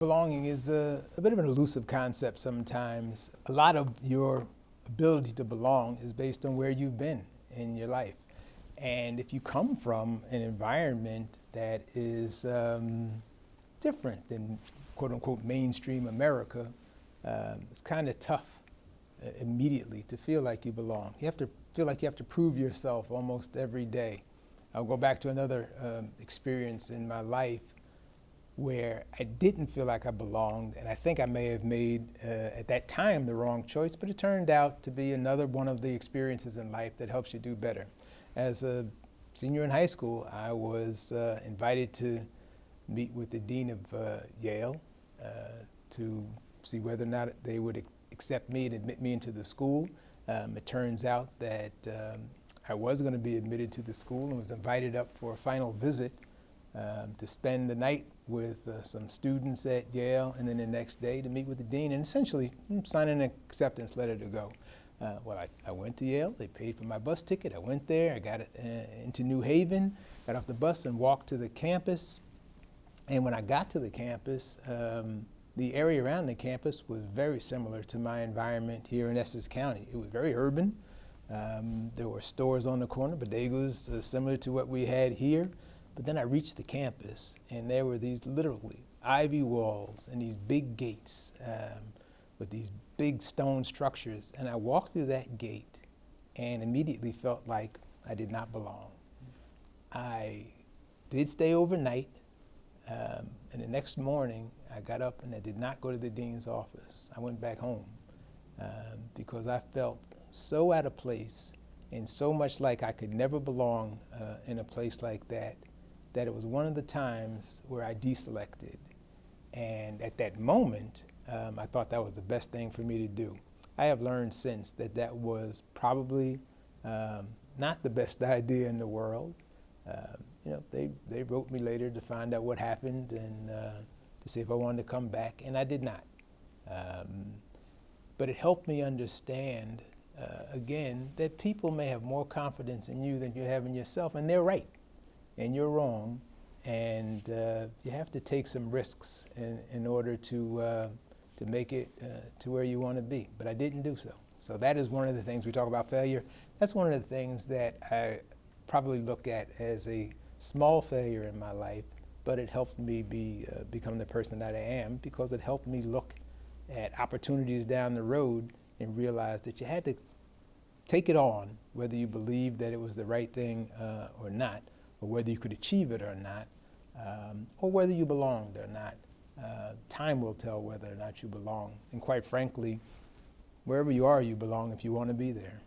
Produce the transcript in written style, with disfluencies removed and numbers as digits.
Belonging is a bit of an elusive concept sometimes. A lot of your ability to belong is based on where you've been in your life. And if you come from an environment that is different than quote unquote mainstream America, it's kind of tough immediately to feel like you belong. You have to feel like you have to prove yourself almost every day. I'll go back to another experience in my life where I didn't feel like I belonged, and I think I may have made, at that time, the wrong choice, but it turned out to be another one of the experiences in life that helps you do better. As a senior in high school, I was invited to meet with the dean of Yale to see whether or not they would accept me and admit me into the school. It turns out that I was going to be admitted to the school and was invited up for a final visit to spend the night with some students at Yale, and then the next day to meet with the dean and essentially sign an acceptance letter to go. Well, I went to Yale. They paid for my bus ticket. I went there. I got into New Haven, got off the bus and walked to the campus. And when I got to the campus, the area around the campus was very similar to my environment here in Essex County. It was very urban. There were stores on the corner, bodegas similar to what we had here. But then I reached the campus, and there were these literally ivy walls and these big gates with these big stone structures. And I walked through that gate and immediately felt like I did not belong. I did stay overnight, and the next morning I got up and I did not go to the dean's office. I went back home because I felt so out of place and so much like I could never belong in a place like that, that it was one of the times where I deselected. And at that moment, I thought that was the best thing for me to do. I have learned since that that was probably not the best idea in the world. They wrote me later to find out what happened and to see if I wanted to come back, and I did not. But it helped me understand, again, that people may have more confidence in you than you have in yourself, and they're right. And you're wrong, and you have to take some risks in order to make it to where you want to be. But I didn't do so. So that is one of the things we talk about failure. That's one of the things that I probably look at as a small failure in my life, but it helped me become the person that I am because it helped me look at opportunities down the road and realize that you had to take it on, whether you believed that it was the right thing or not, or whether you could achieve it or not, or whether you belonged or not. Time will tell whether or not you belong. And quite frankly, wherever you are, you belong if you want to be there.